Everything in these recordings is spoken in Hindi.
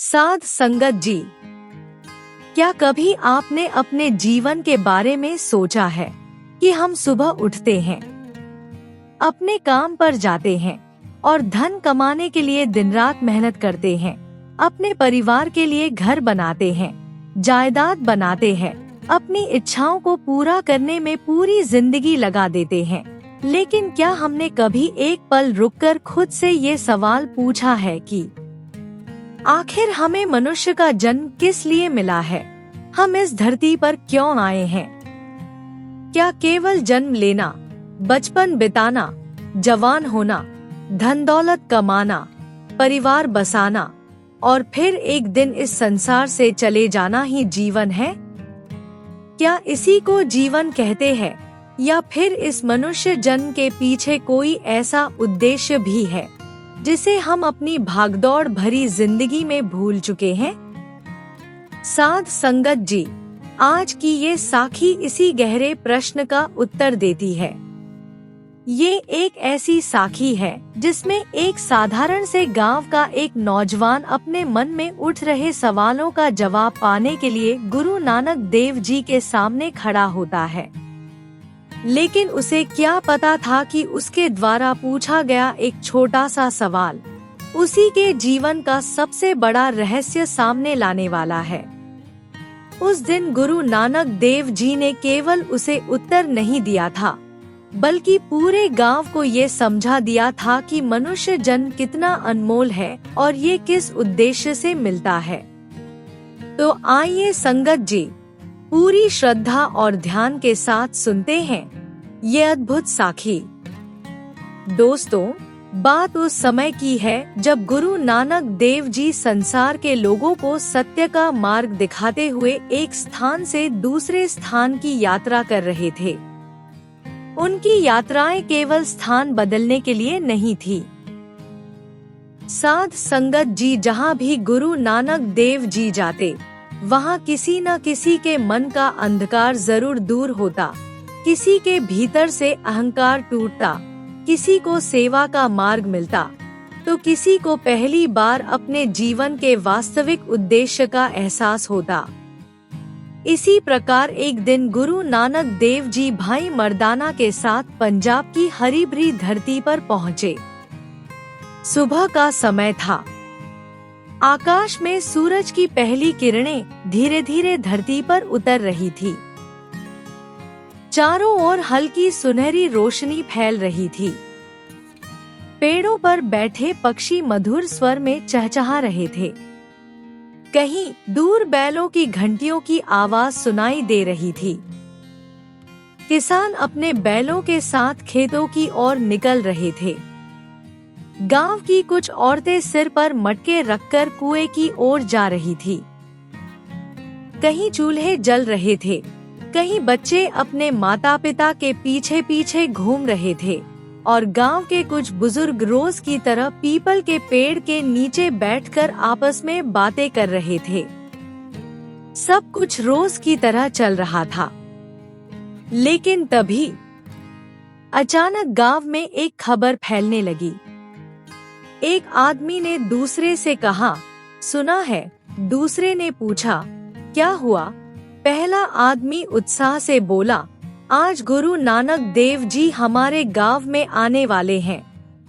साध संगत जी, क्या कभी आपने अपने जीवन के बारे में सोचा है कि हम सुबह उठते हैं, अपने काम पर जाते हैं और धन कमाने के लिए दिन रात मेहनत करते हैं, अपने परिवार के लिए घर बनाते हैं, जायदाद बनाते हैं, अपनी इच्छाओं को पूरा करने में पूरी जिंदगी लगा देते हैं। लेकिन क्या हमने कभी एक पल रुककर खुद से ये सवाल पूछा है कि आखिर हमें मनुष्य का जन्म किस लिए मिला है? हम इस धरती पर क्यों आए हैं? क्या केवल जन्म लेना, बचपन बिताना, जवान होना, धन दौलत कमाना, परिवार बसाना और फिर एक दिन इस संसार से चले जाना ही जीवन है? क्या इसी को जीवन कहते हैं या फिर इस मनुष्य जन्म के पीछे कोई ऐसा उद्देश्य भी है जिसे हम अपनी भागदौड़ भरी जिंदगी में भूल चुके हैं? साध संगत जी, आज की ये साखी इसी गहरे प्रश्न का उत्तर देती है। ये एक ऐसी साखी है जिसमें एक साधारण से गांव का एक नौजवान अपने मन में उठ रहे सवालों का जवाब पाने के लिए गुरु नानक देव जी के सामने खड़ा होता है। लेकिन उसे क्या पता था कि उसके द्वारा पूछा गया एक छोटा सा सवाल उसी के जीवन का सबसे बड़ा रहस्य सामने लाने वाला है। उस दिन गुरु नानक देव जी ने केवल उसे उत्तर नहीं दिया था, बल्कि पूरे गांव को ये समझा दिया था कि मनुष्य जन्म कितना अनमोल है और ये किस उद्देश्य से मिलता है। तो आइए संगत जी, पूरी श्रद्धा और ध्यान के साथ सुनते हैं ये अद्भुत साखी। दोस्तों, बात उस समय की है जब गुरु नानक देव जी संसार के लोगों को सत्य का मार्ग दिखाते हुए एक स्थान से दूसरे स्थान की यात्रा कर रहे थे। उनकी यात्राएं केवल स्थान बदलने के लिए नहीं थी। साध संगत जी, जहाँ भी गुरु नानक देव जी जाते वहाँ किसी न किसी के मन का अंधकार जरूर दूर होता, किसी के भीतर से अहंकार टूटता, किसी को सेवा का मार्ग मिलता, तो किसी को पहली बार अपने जीवन के वास्तविक उद्देश्य का एहसास होता। इसी प्रकार एक दिन गुरु नानक देव जी भाई मर्दाना के साथ पंजाब की हरी भरी धरती पर पहुँचे। सुबह का समय था। आकाश में सूरज की पहली किरणें धीरे धीरे धरती पर उतर रही थी। चारों ओर हल्की सुनहरी रोशनी फैल रही थी। पेड़ों पर बैठे पक्षी मधुर स्वर में चहचहा रहे थे। कहीं दूर बैलों की घंटियों की आवाज सुनाई दे रही थी। किसान अपने बैलों के साथ खेतों की ओर निकल रहे थे। गांव की कुछ औरतें सिर पर मटके रखकर कुएं की ओर जा रही थी। कहीं चूल्हे जल रहे थे, कहीं बच्चे अपने माता पिता के पीछे पीछे घूम रहे थे और गांव के कुछ बुजुर्ग रोज की तरह पीपल के पेड़ के नीचे बैठकर आपस में बातें कर रहे थे। सब कुछ रोज की तरह चल रहा था। लेकिन तभी अचानक गांव में एक खबर फैलने लगी। एक आदमी ने दूसरे से कहा, सुना है? दूसरे ने पूछा, क्या हुआ? पहला आदमी उत्साह से बोला, आज गुरु नानक देव जी हमारे गांव में आने वाले हैं।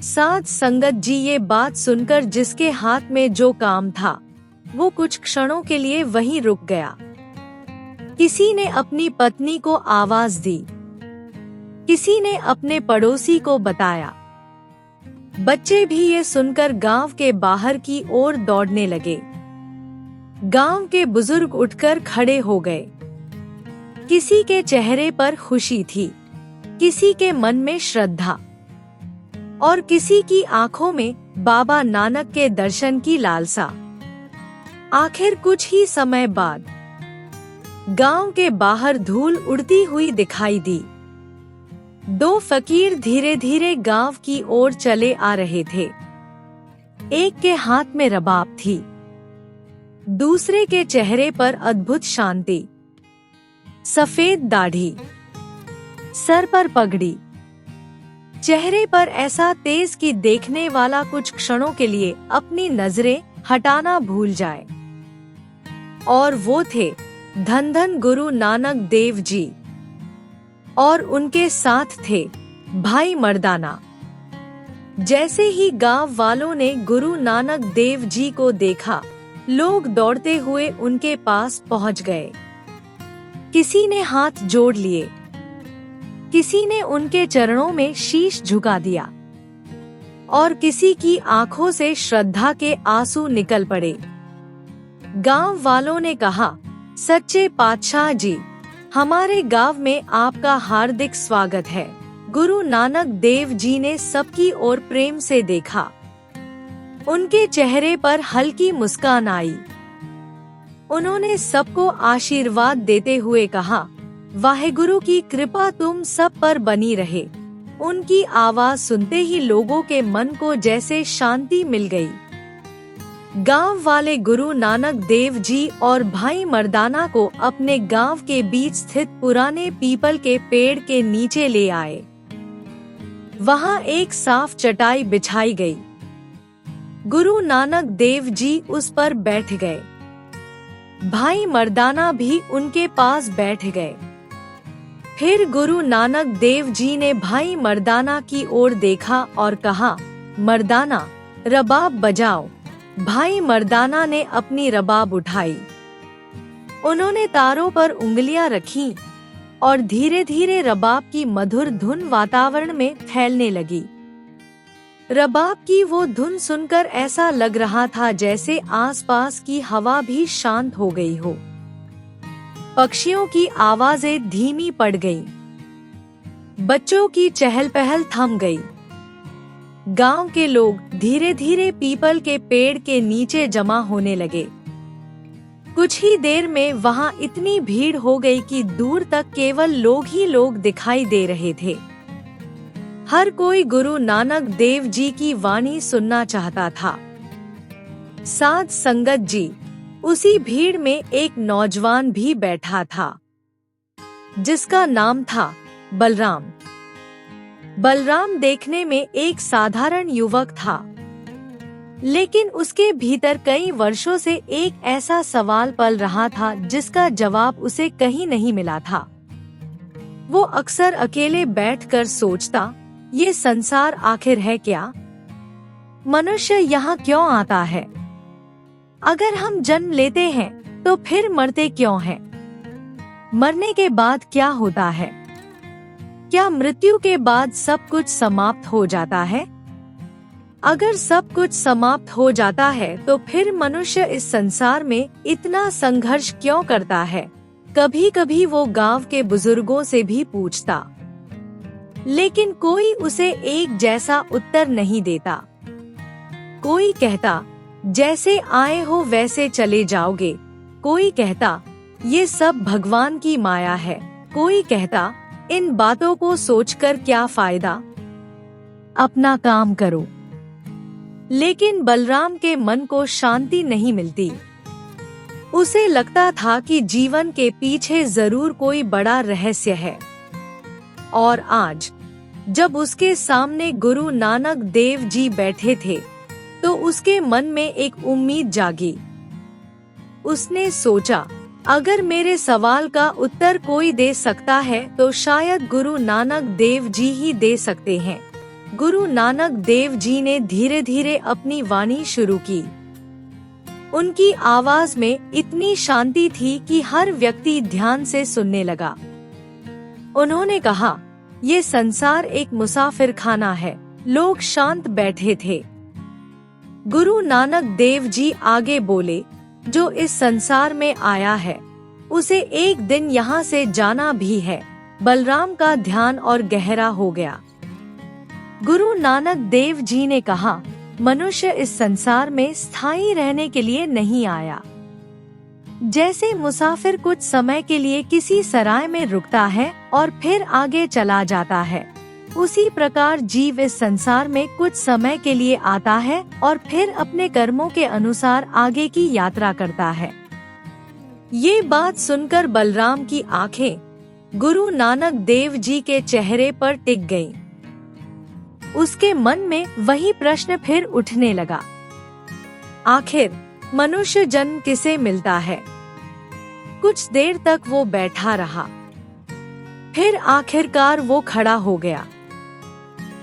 साध संगत जी, ये बात सुनकर जिसके हाथ में जो काम था वो कुछ क्षणों के लिए वहीं रुक गया। किसी ने अपनी पत्नी को आवाज दी, किसी ने अपने पड़ोसी को बताया। बच्चे भी ये सुनकर गांव के बाहर की ओर दौड़ने लगे। गांव के बुजुर्ग उठकर खड़े हो गए। किसी के चेहरे पर खुशी थी, किसी के मन में श्रद्धा और किसी की आंखों में बाबा नानक के दर्शन की लालसा। आखिर कुछ ही समय बाद गांव के बाहर धूल उड़ती हुई दिखाई दी। दो फकीर धीरे धीरे गांव की ओर चले आ रहे थे। एक के हाथ में रबाब थी, दूसरे के चेहरे पर अद्भुत शांति। सफेद दाढ़ी, सर पर पगड़ी, चेहरे पर ऐसा तेज कि देखने वाला कुछ क्षणों के लिए अपनी नजरें हटाना भूल जाए। और वो थे धन धन गुरु नानक देव जी, और उनके साथ थे भाई मर्दाना। जैसे ही गांव वालों ने गुरु नानक देव जी को देखा, लोग दौड़ते हुए उनके पास पहुंच गए। किसी ने हाथ जोड़ लिए, किसी ने उनके चरणों में शीश झुका दिया, और किसी की आंखों से श्रद्धा के आंसू निकल पड़े। गांव वालों ने कहा, सच्चे पातशाह जी, हमारे गांव में आपका हार्दिक स्वागत है। गुरु नानक देव जी ने सबकी ओर प्रेम से देखा। उनके चेहरे पर हल्की मुस्कान आई। उन्होंने सबको आशीर्वाद देते हुए कहा, वाहेगुरु की कृपा तुम सब पर बनी रहे। उनकी आवाज सुनते ही लोगों के मन को जैसे शांति मिल गई। गांव वाले गुरु नानक देव जी और भाई मर्दाना को अपने गांव के बीच स्थित पुराने पीपल के पेड़ के नीचे ले आए। वहां एक साफ चटाई बिछाई गई। गुरु नानक देव जी उस पर बैठ गए। भाई मर्दाना भी उनके पास बैठ गए। फिर गुरु नानक देव जी ने भाई मर्दाना की ओर देखा और कहा, मर्दाना, रबाब बजाओ। भाई मर्दाना ने अपनी रबाब उठाई। उन्होंने तारों पर उंगलियां रखीं और धीरे धीरे रबाब की मधुर धुन वातावरण में फैलने लगी। रबाब की वो धुन सुनकर ऐसा लग रहा था जैसे आसपास की हवा भी शांत हो गई हो। पक्षियों की आवाजें धीमी पड़ गईं। बच्चों की चहल पहल थम गई। गांव के लोग धीरे धीरे पीपल के पेड़ के नीचे जमा होने लगे। कुछ ही देर में वहां इतनी भीड़ हो गई कि दूर तक केवल लोग ही लोग दिखाई दे रहे थे। हर कोई गुरु नानक देव जी की वाणी सुनना चाहता था। साध संगत जी, उसी भीड़ में एक नौजवान भी बैठा था, जिसका नाम था बलराम। बलराम देखने में एक साधारण युवक था, लेकिन उसके भीतर कई वर्षों से एक ऐसा सवाल पल रहा था जिसका जवाब उसे कहीं नहीं मिला था। वो अक्सर अकेले बैठकर सोचता, ये संसार आखिर है क्या? मनुष्य यहाँ क्यों आता है? अगर हम जन्म लेते हैं तो फिर मरते क्यों हैं? मरने के बाद क्या होता है? क्या मृत्यु के बाद सब कुछ समाप्त हो जाता है? अगर सब कुछ समाप्त हो जाता है तो फिर मनुष्य इस संसार में इतना संघर्ष क्यों करता है? कभी कभी वो गांव के बुजुर्गों से भी पूछता, लेकिन कोई उसे एक जैसा उत्तर नहीं देता। कोई कहता, जैसे आए हो वैसे चले जाओगे। कोई कहता, ये सब भगवान की माया है। कोई कहता, इन बातों को सोचकर क्या फायदा, अपना काम करो। लेकिन बलराम के मन को शांति नहीं मिलती। उसे लगता था कि जीवन के पीछे जरूर कोई बड़ा रहस्य है। और आज जब उसके सामने गुरु नानक देव जी बैठे थे तो उसके मन में एक उम्मीद जागी। उसने सोचा, अगर मेरे सवाल का उत्तर कोई दे सकता है तो शायद गुरु नानक देव जी ही दे सकते हैं। गुरु नानक देव जी ने धीरे धीरे अपनी वाणी शुरू की। उनकी आवाज में इतनी शांति थी कि हर व्यक्ति ध्यान से सुनने लगा। उन्होंने कहा, ये संसार एक मुसाफिर खाना है। लोग शांत बैठे थे। गुरु नानक देव जी आगे बोले, जो इस संसार में आया है उसे एक दिन यहाँ से जाना भी है। बलराम का ध्यान और गहरा हो गया। गुरु नानक देव जी ने कहा, मनुष्य इस संसार में स्थायी रहने के लिए नहीं आया। जैसे मुसाफिर कुछ समय के लिए किसी सराय में रुकता है और फिर आगे चला जाता है, उसी प्रकार जीव इस संसार में कुछ समय के लिए आता है और फिर अपने कर्मों के अनुसार आगे की यात्रा करता है। ये बात सुनकर बलराम की आंखें गुरु नानक देव जी के चेहरे पर टिक गईं। उसके मन में वही प्रश्न फिर उठने लगा, आखिर मनुष्य जन्म किसे मिलता है? कुछ देर तक वो बैठा रहा, फिर आखिरकार वो खड़ा हो गया।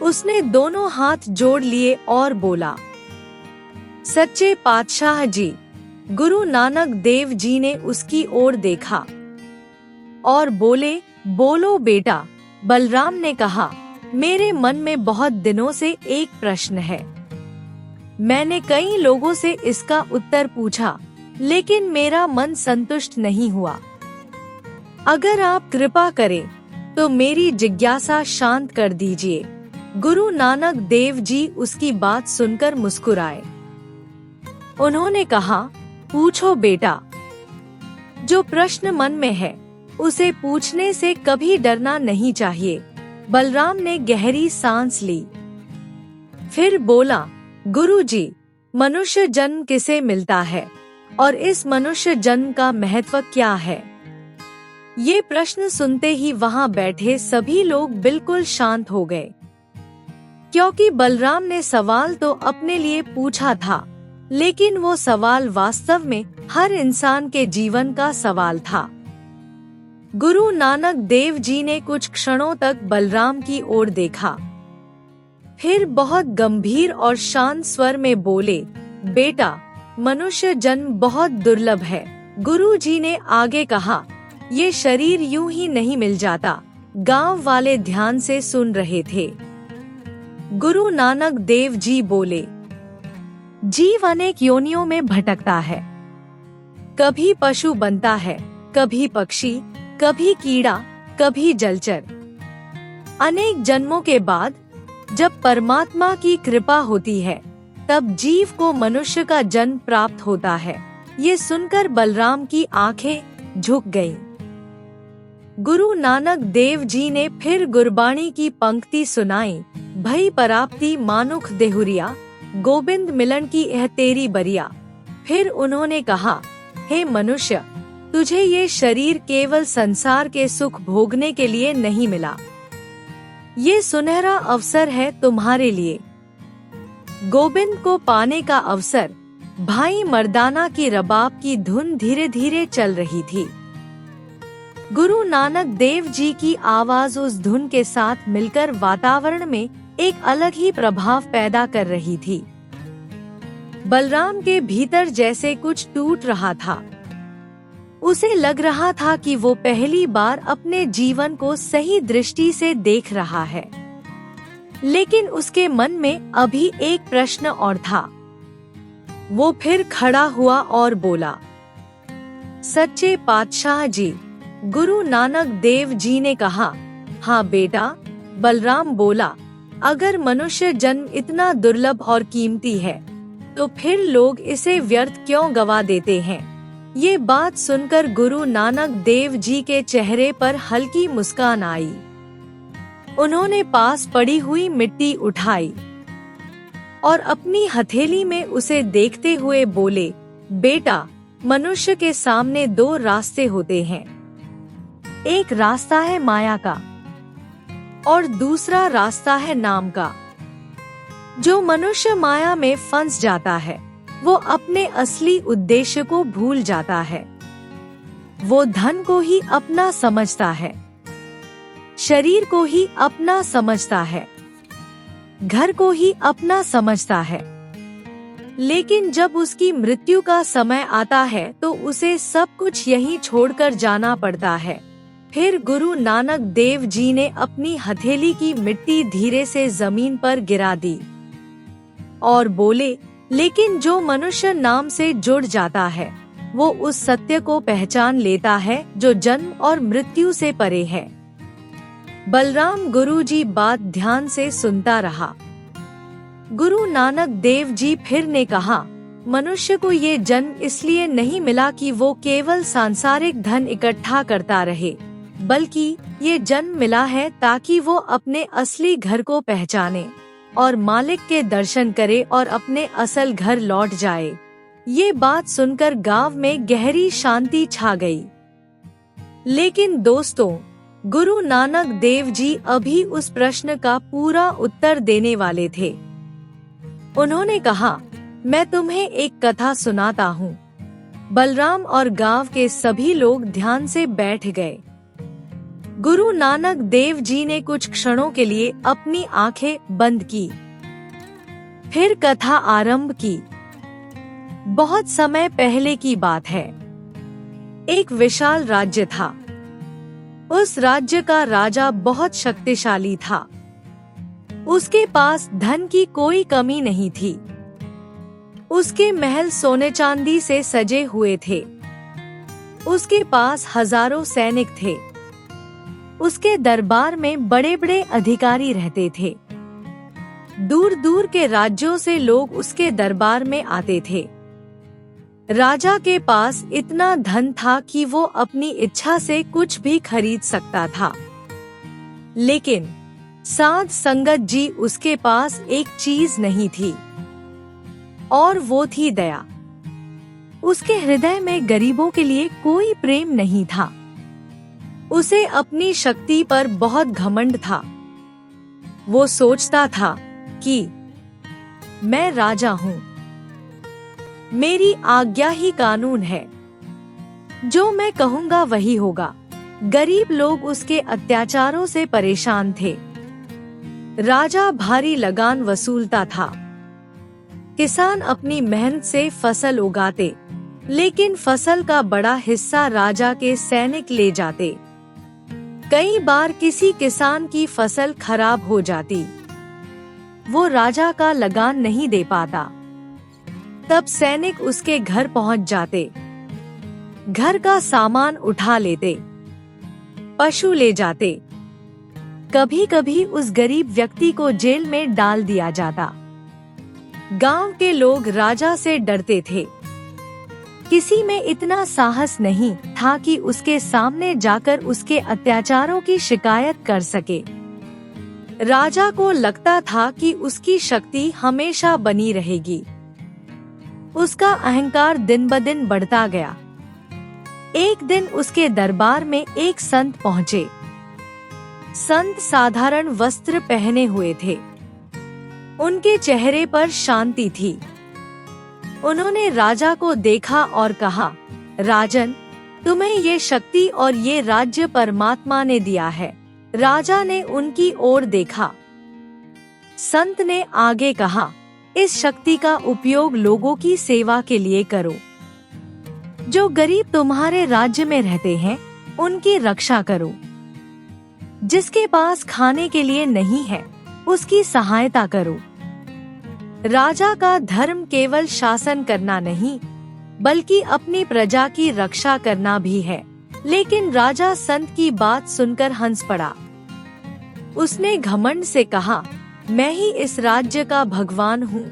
उसने दोनों हाथ जोड़ लिए और बोला, सच्चे पातशाह जी। गुरु नानक देव जी ने उसकी ओर देखा और बोले, बोलो बेटा। बलराम ने कहा, मेरे मन में बहुत दिनों से एक प्रश्न है। मैंने कई लोगों से इसका उत्तर पूछा, लेकिन मेरा मन संतुष्ट नहीं हुआ। अगर आप कृपा करें तो मेरी जिज्ञासा शांत कर दीजिए। गुरु नानक देव जी उसकी बात सुनकर मुस्कुराए। उन्होंने कहा, पूछो बेटा। जो प्रश्न मन में है उसे पूछने से कभी डरना नहीं चाहिए। बलराम ने गहरी सांस ली, फिर बोला, गुरुजी, मनुष्य जन्म किसे मिलता है और इस मनुष्य जन्म का महत्व क्या है? ये प्रश्न सुनते ही वहां बैठे सभी लोग बिल्कुल शांत हो गए, क्योंकि बलराम ने सवाल तो अपने लिए पूछा था, लेकिन वो सवाल वास्तव में हर इंसान के जीवन का सवाल था। गुरु नानक देव जी ने कुछ क्षणों तक बलराम की ओर देखा, फिर बहुत गंभीर और शांत स्वर में बोले, बेटा, मनुष्य जन्म बहुत दुर्लभ है। गुरु जी ने आगे कहा, ये शरीर यूं ही नहीं मिल जाता। गांव वाले ध्यान से सुन रहे थे। गुरु नानक देव जी बोले, जीव अनेक योनियों में भटकता है। कभी पशु बनता है, कभी पक्षी, कभी कीड़ा, कभी जलचर। अनेक जन्मों के बाद जब परमात्मा की कृपा होती है, तब जीव को मनुष्य का जन्म प्राप्त होता है। ये सुनकर बलराम की आंखें झुक गईं। गुरु नानक देव जी ने फिर गुरबाणी की पंक्ति सुनाई, भई पराप्ति मानुख देहुरिया, गोविंद मिलन की यह तेरी बरिया। फिर उन्होंने कहा, हे मनुष्य, तुझे ये शरीर केवल संसार के सुख भोगने के लिए नहीं मिला। ये सुनहरा अवसर है तुम्हारे लिए। गोविंद को पाने का अवसर। भाई मर्दाना की रबाब की धुन धीरे धीरे चल रही थी। गुरु नानक देव जी की आवाज उस धुन के साथ मिलकर वातावरण में एक अलग ही प्रभाव पैदा कर रही थी। बलराम के भीतर जैसे कुछ टूट रहा था। उसे लग रहा था कि वो पहली बार अपने जीवन को सही दृष्टि से देख रहा है। लेकिन उसके मन में अभी एक प्रश्न और था। वो फिर खड़ा हुआ और बोला, सच्चे पातशाह जी। गुरु नानक देव जी ने कहा, हाँ बेटा। बलराम बोला, अगर मनुष्य जन्म इतना दुर्लभ और कीमती है, तो फिर लोग इसे व्यर्थ क्यों गवा देते हैं? ये बात सुनकर गुरु नानक देव जी के चेहरे पर हल्की मुस्कान आई। उन्होंने पास पड़ी हुई मिट्टी उठाई और अपनी हथेली में उसे देखते हुए बोले, बेटा, मनुष्य के सामने दो रास्ते होते हैं। एक रास्ता है माया का और दूसरा रास्ता है नाम का। जो मनुष्य माया में फंस जाता है, वो अपने असली उद्देश्य को भूल जाता है। वो धन को ही अपना समझता है, शरीर को ही अपना समझता है, घर को ही अपना समझता है। लेकिन जब उसकी मृत्यु का समय आता है तो उसे सब कुछ यहीं छोड़कर जाना पड़ता है। फिर गुरु नानक देव जी ने अपनी हथेली की मिट्टी धीरे से जमीन पर गिरा दी और बोले, लेकिन जो मनुष्य नाम से जुड़ जाता है, वो उस सत्य को पहचान लेता है जो जन्म और मृत्यु से परे है। बलराम गुरुजी बात ध्यान से सुनता रहा। गुरु नानक देव जी फिर ने कहा, मनुष्य को ये जन्म इसलिए नहीं मिला कि वो केवल सांसारिक धन इकट्ठा करता रहे, बल्कि ये जन्म मिला है ताकि वो अपने असली घर को पहचाने और मालिक के दर्शन करे और अपने असल घर लौट जाए। ये बात सुनकर गांव में गहरी शांति छा गई। लेकिन दोस्तों, गुरु नानक देव जी अभी उस प्रश्न का पूरा उत्तर देने वाले थे। उन्होंने कहा, मैं तुम्हें एक कथा सुनाता हूँ। बलराम और गांव के सभी लोग ध्यान से बैठ गए। गुरु नानक देव जी ने कुछ क्षणों के लिए अपनी आंखें बंद की, फिर कथा आरंभ की। बहुत समय पहले की बात है। एक विशाल राज्य था। उस राज्य का राजा बहुत शक्तिशाली था। उसके पास धन की कोई कमी नहीं थी। उसके महल सोने चांदी से सजे हुए थे। उसके पास हजारों सैनिक थे। उसके दरबार में बड़े बड़े अधिकारी रहते थे। दूर दूर के राज्यों से लोग उसके दरबार में आते थे। राजा के पास इतना धन था कि वो अपनी इच्छा से कुछ भी खरीद सकता था। लेकिन साध संगत जी उसके पास एक चीज नहीं थी, और वो थी दया। उसके हृदय में गरीबों के लिए कोई प्रेम नहीं था। उसे अपनी शक्ति पर बहुत घमंड था। वो सोचता था कि मैं राजा हूँ, मेरी आज्ञा ही कानून है, जो मैं कहूँगा वही होगा। गरीब लोग उसके अत्याचारों से परेशान थे। राजा भारी लगान वसूलता था। किसान अपनी मेहनत से फसल उगाते, लेकिन फसल का बड़ा हिस्सा राजा के सैनिक ले जाते। कई बार किसी किसान की फसल खराब हो जाती, वो राजा का लगान नहीं दे पाता। तब सैनिक उसके घर पहुंच जाते, घर का सामान उठा लेते, पशु ले जाते। कभी कभी उस गरीब व्यक्ति को जेल में डाल दिया जाता। गांव के लोग राजा से डरते थे। किसी में इतना साहस नहीं था कि उसके सामने जाकर उसके अत्याचारों की शिकायत कर सके। राजा को लगता था कि उसकी शक्ति हमेशा बनी रहेगी। उसका अहंकार दिन ब दिन बढ़ता गया। एक दिन उसके दरबार में एक संत पहुँचे। संत साधारण वस्त्र पहने हुए थे। उनके चेहरे पर शांति थी। उन्होंने राजा को देखा और कहा, राजन, तुम्हें ये शक्ति और ये राज्य परमात्मा ने दिया है। राजा ने उनकी ओर देखा। संत ने आगे कहा, इस शक्ति का उपयोग लोगों की सेवा के लिए करो। जो गरीब तुम्हारे राज्य में रहते हैं, उनकी रक्षा करो। जिसके पास खाने के लिए नहीं है, उसकी सहायता करो। राजा का धर्म केवल शासन करना नहीं, बल्कि अपनी प्रजा की रक्षा करना भी है। लेकिन राजा संत की बात सुनकर हंस पड़ा। उसने घमंड से कहा, मैं ही इस राज्य का भगवान हूँ।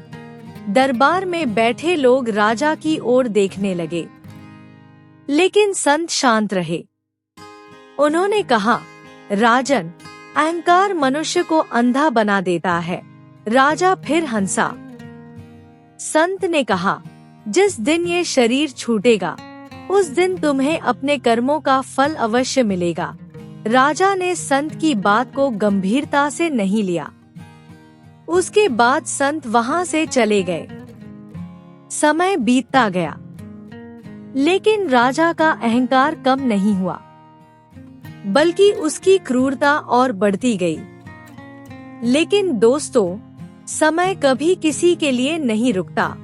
दरबार में बैठे लोग राजा की ओर देखने लगे, लेकिन संत शांत रहे। उन्होंने कहा, राजन, अहंकार मनुष्य को अंधा बना देता है। राजा फिर हंसा। संत ने कहा, जिस दिन ये शरीर छूटेगा, उस दिन तुम्हें अपने कर्मों का फल अवश्य मिलेगा। राजा ने संत की बात को गंभीरता से नहीं लिया। उसके बाद संत वहां से चले गए। समय बीतता गया, लेकिन राजा का अहंकार कम नहीं हुआ, बल्कि उसकी क्रूरता और बढ़ती गई। लेकिन दोस्तों, समय कभी किसी के लिए नहीं रुकता।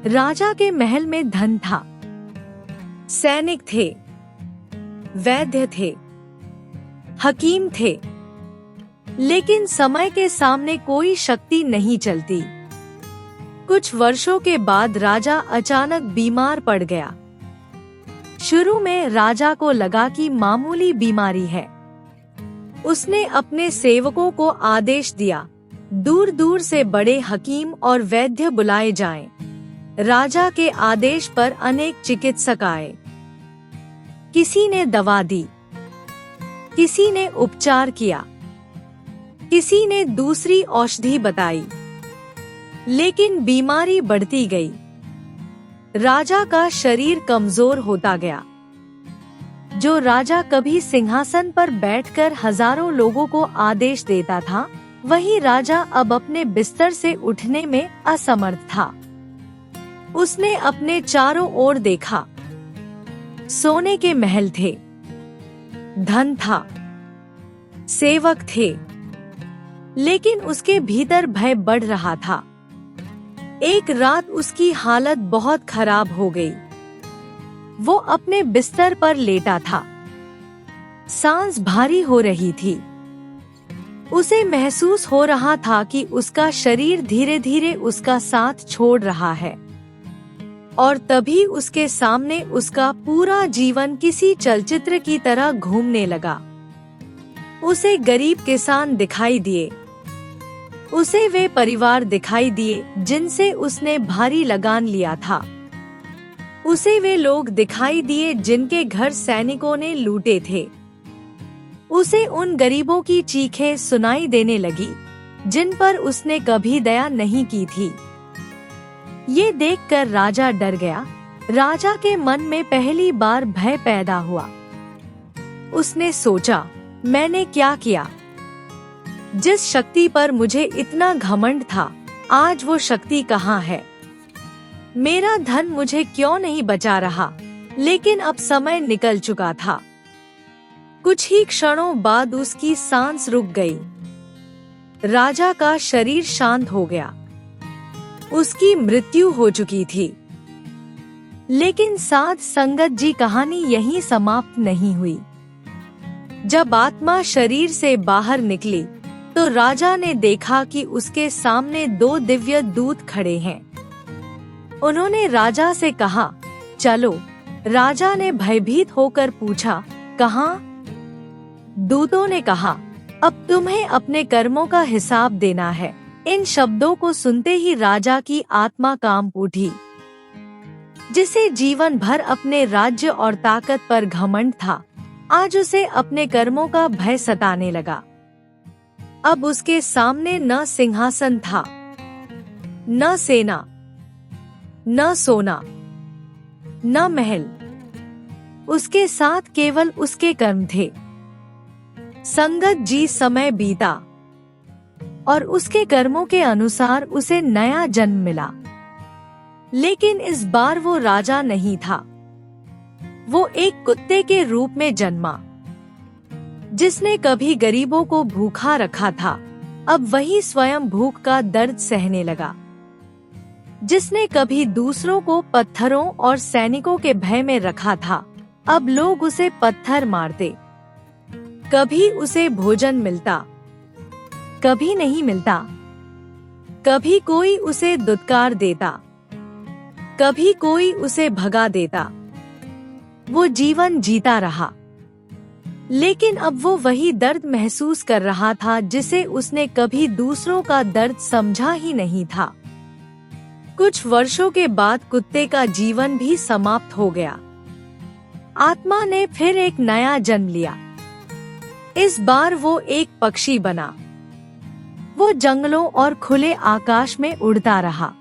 राजा के महल में धन था, सैनिक थे, वैद्य थे, हकीम थे, लेकिन समय के सामने कोई शक्ति नहीं चलती। कुछ वर्षों के बाद राजा अचानक बीमार पड़ गया। शुरू में राजा को लगा कि मामूली बीमारी है। उसने अपने सेवकों को आदेश दिया, दूर दूर से बड़े हकीम और वैद्य बुलाए जाएं। राजा के आदेश पर अनेक चिकित्सक आए। किसी ने दवा दी, किसी ने उपचार किया, किसी ने दूसरी औषधि बताई, लेकिन बीमारी बढ़ती गई। राजा का शरीर कमजोर होता गया। जो राजा कभी सिंहासन पर बैठकर हजारों लोगों को आदेश देता था, वही राजा अब अपने बिस्तर से उठने में असमर्थ था। उसने अपने चारों ओर देखा। सोने के महल थे, धन था, सेवक थे, लेकिन उसके भीतर भय बढ़ रहा था। एक रात उसकी हालत बहुत खराब हो गई। वो अपने बिस्तर पर लेटा था। सांस भारी हो रही थी। उसे महसूस हो रहा था कि उसका शरीर धीरे धीरे उसका साथ छोड़ रहा है। और तभी उसके सामने उसका पूरा जीवन किसी चलचित्र की तरह घूमने लगा। उसे गरीब किसान दिखाई दिए। उसे वे परिवार दिखाई दिए जिनसे उसने भारी लगान लिया था। उसे वे लोग दिखाई दिए जिनके घर सैनिकों ने लूटे थे। उसे उन गरीबों की चीखें सुनाई देने लगी जिन पर उसने कभी दया नहीं की थी। ये देखकर राजा डर गया। राजा के मन में पहली बार भय पैदा हुआ। उसने सोचा, मैंने क्या किया? जिस शक्ति पर मुझे इतना घमंड था, आज वो शक्ति कहाँ है? मेरा धन मुझे क्यों नहीं बचा रहा? लेकिन अब समय निकल चुका था। कुछ ही क्षणों बाद उसकी सांस रुक गई। राजा का शरीर शांत हो गया। उसकी मृत्यु हो चुकी थी। लेकिन साध संगत जी, कहानी यहीं समाप्त नहीं हुई। जब आत्मा शरीर से बाहर निकली तो राजा ने देखा कि उसके सामने 2 दिव्य दूत खड़े हैं। उन्होंने राजा से कहा, चलो। राजा ने भयभीत होकर पूछा, कहाँ? दूतों ने कहा, अब तुम्हें अपने कर्मों का हिसाब देना है। इन शब्दों को सुनते ही राजा की आत्मा कांप उठी। जिसे जीवन भर अपने राज्य और ताकत पर घमंड था, आज उसे अपने कर्मों का भय सताने लगा। अब उसके सामने न सिंहासन था, न सेना, न सोना, न महल। उसके साथ केवल उसके कर्म थे। संगत जी, समय बीता और उसके कर्मों के अनुसार उसे नया जन्म मिला। लेकिन इस बार वो राजा नहीं था। वो एक कुत्ते के रूप में जन्मा, जिसने कभी गरीबों को भूखा रखा था, अब वही स्वयं भूख का दर्द सहने लगा। जिसने कभी दूसरों को पत्थरों और सैनिकों के भय में रखा था, अब लोग उसे पत्थर मारते। कभी उसे भोजन मिलता, कभी नहीं मिलता। कभी कोई उसे दुत्कार देता, कभी कोई उसे भगा देता। वो जीवन जीता रहा, लेकिन अब वो वही दर्द महसूस कर रहा था जिसे उसने कभी दूसरों का दर्द समझा ही नहीं था। कुछ वर्षों के बाद कुत्ते का जीवन भी समाप्त हो गया। आत्मा ने फिर एक नया जन्म लिया। इस बार वो एक पक्षी बना। वो जंगलों और खुले आकाश में उड़ता रहा।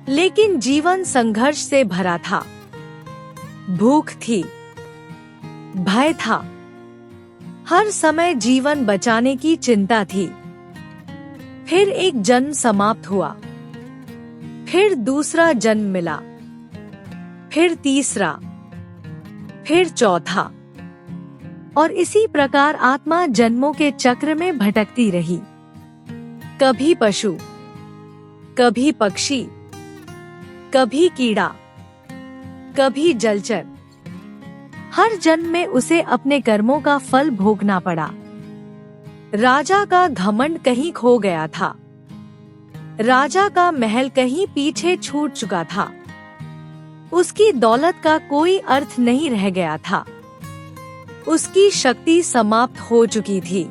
लेकिन जीवन संघर्ष से भरा था। भूख थी, भय था, हर समय जीवन बचाने की चिंता थी। फिर एक जन्म समाप्त हुआ, फिर दूसरा जन्म मिला, फिर तीसरा, फिर चौथा, और इसी प्रकार आत्मा जन्मों के चक्र में भटकती रही। कभी पशु, कभी पक्षी, कभी कीड़ा, कभी जलचर। हर जन्म में उसे अपने कर्मों का फल भोगना पड़ा। राजा का घमंड कहीं खो गया था। राजा का महल कहीं पीछे छूट चुका था। उसकी दौलत का कोई अर्थ नहीं रह गया था। उसकी शक्ति समाप्त हो चुकी थी।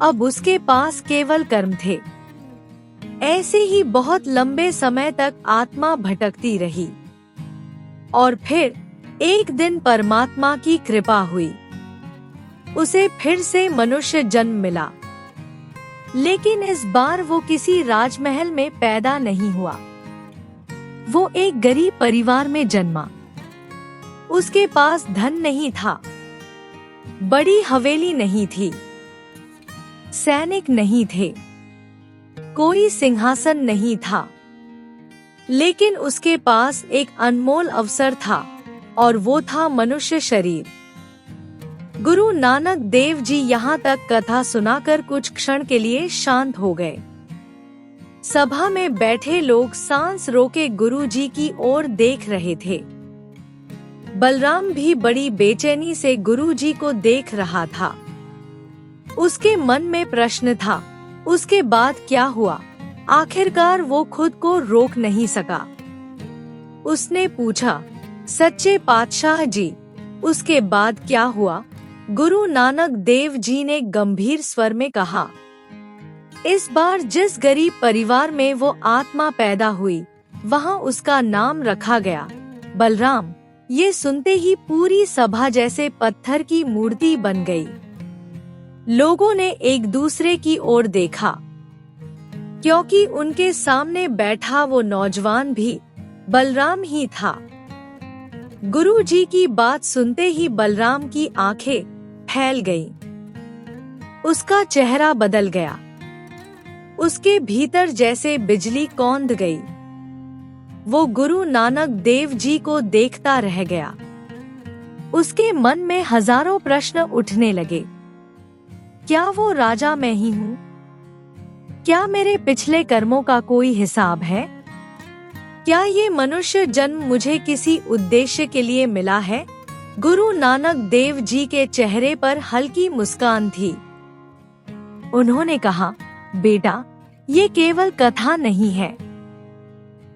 अब उसके पास केवल कर्म थे। ऐसे ही बहुत लंबे समय तक आत्मा भटकती रही। और फिर एक दिन परमात्मा की कृपा हुई। उसे फिर से मनुष्य जन्म मिला। लेकिन इस बार वो किसी राजमहल में पैदा नहीं हुआ। वो एक गरीब परिवार में जन्मा। उसके पास धन नहीं था, बड़ी हवेली नहीं थी, सैनिक नहीं थे, कोई सिंहासन नहीं था। लेकिन उसके पास एक अनमोल अवसर था और वो था मनुष्य शरीर। गुरु नानक देव जी यहाँ तक कथा सुनाकर कुछ क्षण के लिए शांत हो गए। सभा में बैठे लोग सांस रोके गुरु जी की ओर देख रहे थे। बलराम भी बड़ी बेचैनी से गुरु जी को देख रहा था। उसके मन में प्रश्न था, उसके बाद क्या हुआ? आखिरकार वो खुद को रोक नहीं सका। उसने पूछा, सच्चे पातशाह जी, उसके बाद क्या हुआ? गुरु नानक देव जी ने गंभीर स्वर में कहा, इस बार जिस गरीब परिवार में वो आत्मा पैदा हुई, वहाँ उसका नाम रखा गया बलराम। ये सुनते ही पूरी सभा जैसे पत्थर की मूर्ति बन गई। लोगों ने एक दूसरे की ओर देखा, क्योंकि उनके सामने बैठा वो नौजवान भी बलराम ही था। गुरु जी की बात सुनते ही बलराम की आंखें फैल गईं। उसका चेहरा बदल गया। उसके भीतर जैसे बिजली कौंध गई। वो गुरु नानक देव जी को देखता रह गया। उसके मन में हजारों प्रश्न उठने लगे। क्या वो राजा मैं ही हूँ? क्या मेरे पिछले कर्मों का कोई हिसाब है? क्या ये मनुष्य जन्म मुझे किसी उद्देश्य के लिए मिला है? गुरु नानक देव जी के चेहरे पर हल्की मुस्कान थी। उन्होंने कहा, बेटा, ये केवल कथा नहीं है,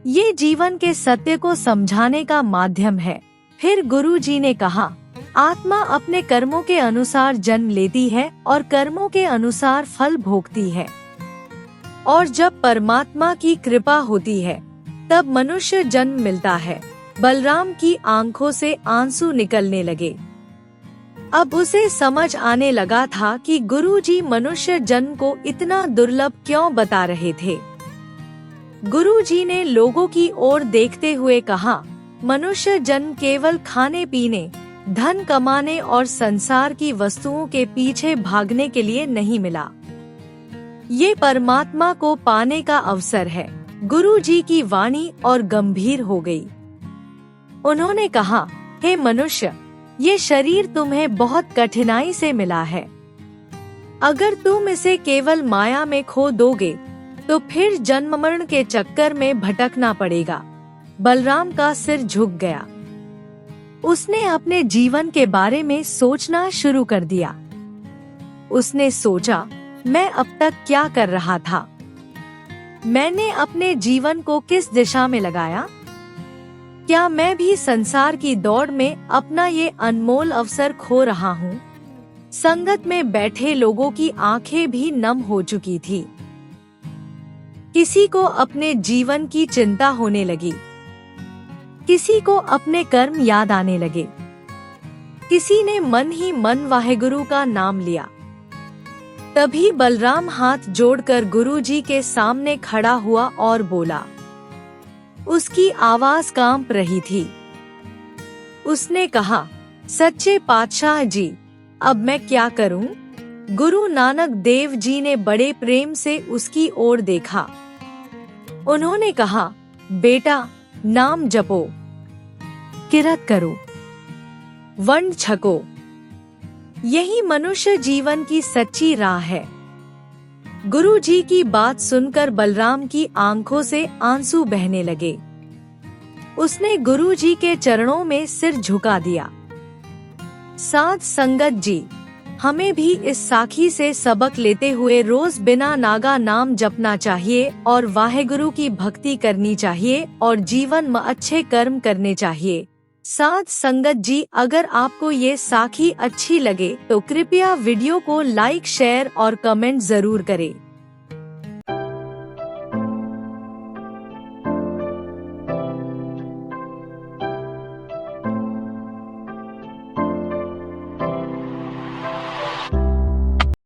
ये जीवन के सत्य को समझाने का माध्यम है। फिर गुरु जी ने कहा, आत्मा अपने कर्मों के अनुसार जन्म लेती है और कर्मों के अनुसार फल भोगती है। और जब परमात्मा की कृपा होती है, तब मनुष्य जन्म मिलता है। बलराम की आंखों से आंसू निकलने लगे। अब उसे समझ आने लगा था कि गुरुजी मनुष्य जन्म को इतना दुर्लभ क्यों बता रहे थे। गुरुजी ने लोगों की ओर देखते हुए कहा, मनुष्य जन्म केवल खाने पीने, धन कमाने और संसार की वस्तुओं के पीछे भागने के लिए नहीं मिला। ये परमात्मा को पाने का अवसर है। गुरुजी की वाणी और गंभीर हो गई। उन्होंने कहा, हे मनुष्य, ये शरीर तुम्हें बहुत कठिनाई से मिला है। अगर तुम इसे केवल माया में खो दोगे, तो फिर जन्म मरण के चक्कर में भटकना पड़ेगा। बलराम का सिर झुक गया। उसने अपने जीवन के बारे में सोचना शुरू कर दिया। उसने सोचा, मैं अब तक क्या कर रहा था? मैंने अपने जीवन को किस दिशा में लगाया? क्या मैं भी संसार की दौड़ में अपना ये अनमोल अवसर खो रहा हूँ? संगत में बैठे लोगों की आंखें भी नम हो चुकी थी। किसी को अपने जीवन की चिंता होने लगी, किसी को अपने कर्म याद आने लगे, किसी ने मन ही मन वाहेगुरु का नाम लिया। तभी बलराम हाथ जोड़कर गुरुजी के सामने खड़ा हुआ और बोला। उसकी आवाज कांप रही थी। उसने कहा, सच्चे पातशाह जी, अब मैं क्या करूं? गुरु नानक देव जी ने बड़े प्रेम से उसकी ओर देखा। उन्होंने कहा, बेटा, नाम जपो, किरत करो, वंड छको, यही मनुष्य जीवन की सच्ची राह है। गुरु जी की बात सुनकर बलराम की आंखों से आंसू बहने लगे। उसने गुरु जी के चरणों में सिर झुका दिया। साध संगत जी, हमें भी इस साखी से सबक लेते हुए रोज बिना नागा नाम जपना चाहिए और वाहेगुरु की भक्ति करनी चाहिए और जीवन में अच्छे कर्म करने चाहिए। साध संगत जी, अगर आपको ये साखी अच्छी लगे तो कृपया वीडियो को लाइक, शेयर और कमेंट जरूर करें।